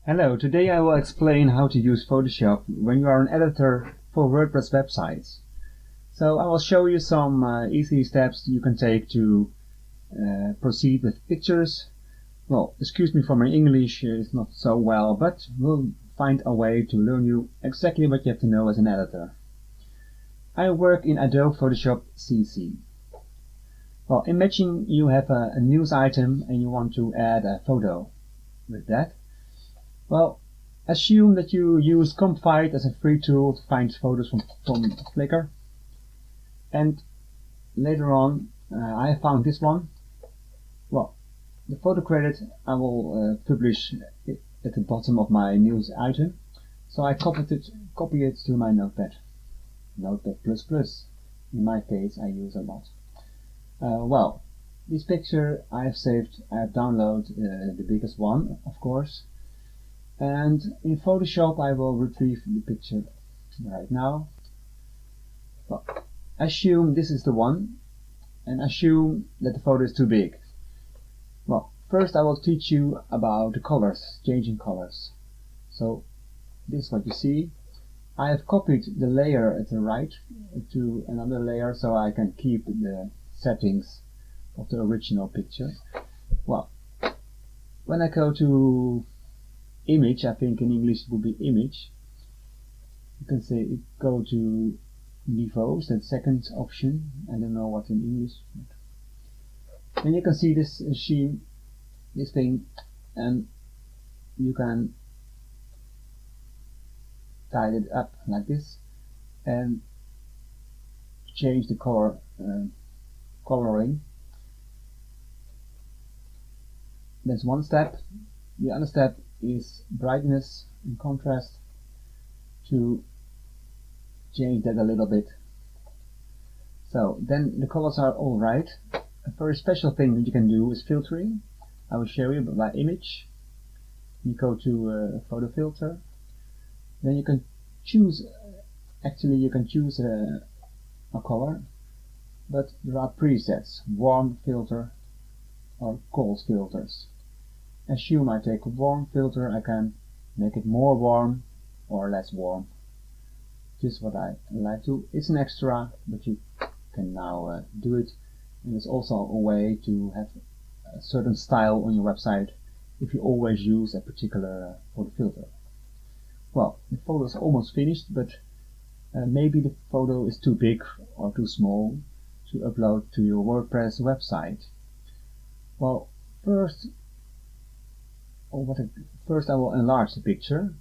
Hello, today I will explain how to use Photoshop when you are an editor for WordPress websites. So I will show you some easy steps you can take to proceed with pictures. Well, excuse me for my English, it's not so well, but we'll find a way to learn you exactly what you have to know as an editor. I work in Adobe Photoshop CC. Well, imagine you have a news item and you want to add a photo with that. Well, assume that you use Comfite as a free tool to find photos from Flickr. And later on, I found this one. Well, the photo credit I will publish it at the bottom of my news item. So I copy it to my Notepad. Notepad++. In my case, I use a lot. Well, this picture I have saved. I have downloaded the biggest one, of course. And in Photoshop I will retrieve the picture right now. Well, assume this is the one and assume that the photo is too big. Well, first I will teach you about the colors, changing colors. So this is what you see. I have copied the layer at the right to another layer so I can keep the settings of the original picture. Well, when I go to image, I think in English it would be image. You can say go to Niveaus, that second option. I don't know what in English. Then you can see this scheme, this thing, and you can tie it up like this and change the color coloring. That's one step. The other step is brightness and contrast, to change that a little bit. So then the colors are all right. A very special thing that you can do is filtering. I will show you by image. You go to photo filter. Then you can choose, actually you can choose a color, but there are presets, warm filter or cold filters. Assume I take a warm filter, I can make it more warm or less warm. Just what I like to. It's an extra, but you can now do it. And it's also a way to have a certain style on your website if you always use a particular photo filter. Well, the photo is almost finished, but maybe the photo is too big or too small to upload to your WordPress website. Well, first I will enlarge the picture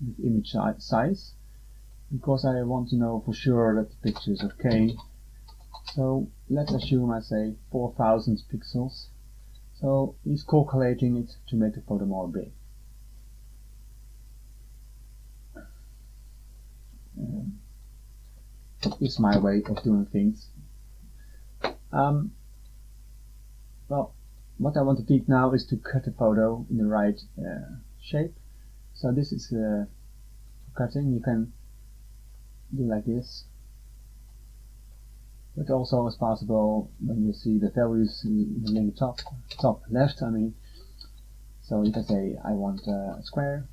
with image size, because I want to know for sure that the picture is okay. So let's assume I say 4000 pixels. So he's calculating it to make the photo more big. This is my way of doing things. Well, what I want to teach now is to cut the photo in the right shape. So this is cutting. You can do like this, but also is possible when you see the values in the link top left. I mean, so you can say I want a square.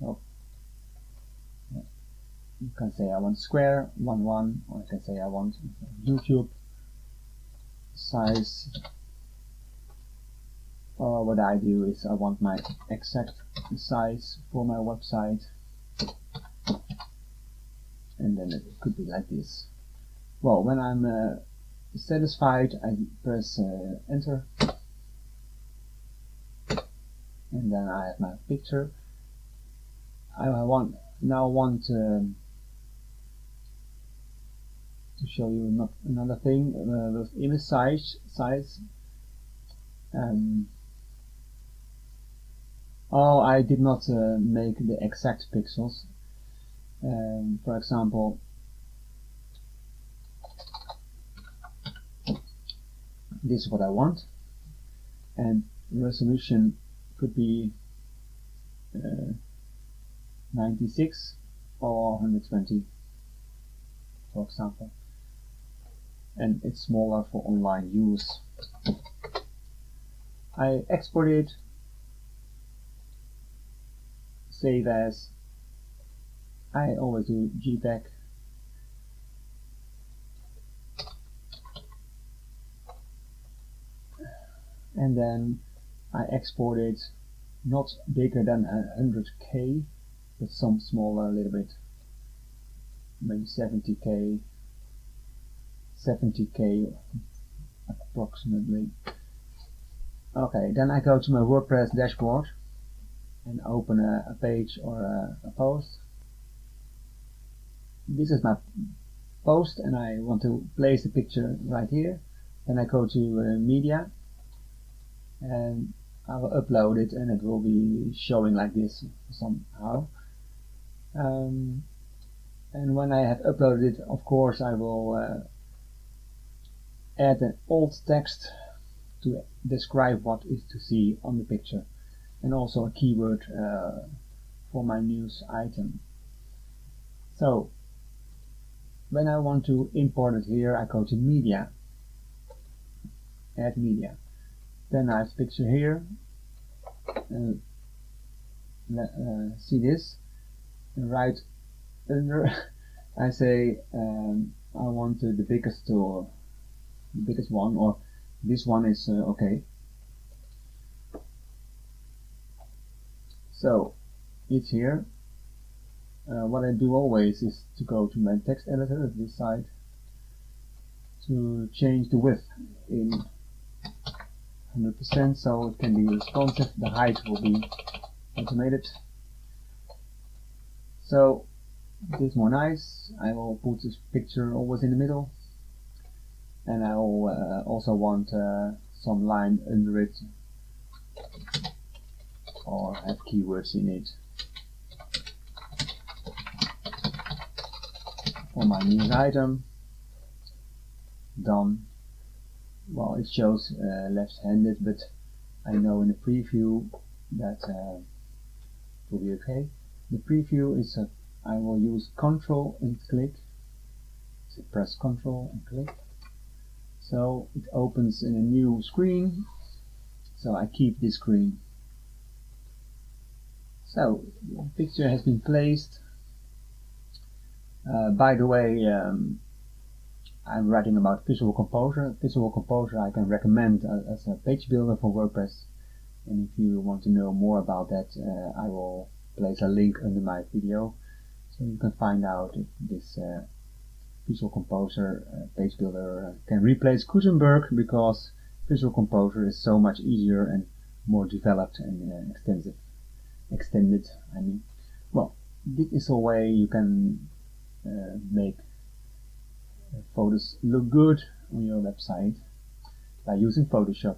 Oh, you can say I want square 1:1, or you can say I want YouTube size. Or what I do is I want my exact size for my website, and then it could be like this. Well, when I'm satisfied, I press enter, and then I have my picture. I want to show you another thing with image size. Oh, I did not make the exact pixels. For example, this is what I want, and resolution could be 96 or 120, for example, and it's smaller for online use. I export it save as. I always do JPEG. And then I export it not bigger than 100K, but some smaller a little bit, maybe 70K approximately. Okay, then I go to my WordPress dashboard and open a page or a post. This is my post and I want to place the picture right here. Then I go to media and I will upload it and it will be showing like this somehow. And when I have uploaded it, of course I will add an alt text to describe what is to see on the picture, and also a keyword for my news item. So when I want to import it here, I go to media, add media. Then I have the picture here, and see this, and right under I say I want the biggest one, or this one is okay. So it's here. What I do always is to go to my text editor at this side to change the width in 100% so it can be responsive. The height will be automated. So this is more nice. I will put this picture always in the middle, and I will also want some line under it or have keywords in it. For my news item, done. Well, it shows left-handed, but I know in the preview that will be okay. The preview is I will use Control and click. So press Control and click. So it opens in a new screen. So I keep this screen. So the picture has been placed. By the way, I'm writing about Visual Composer. Visual Composer I can recommend as a page builder for WordPress. And if you want to know more about that, I will place a link under my video, so you can find out if this Visual Composer page builder can replace Gutenberg, because Visual Composer is so much easier and more developed and extended. I mean, well, this is a way you can make photos look good on your website by using Photoshop.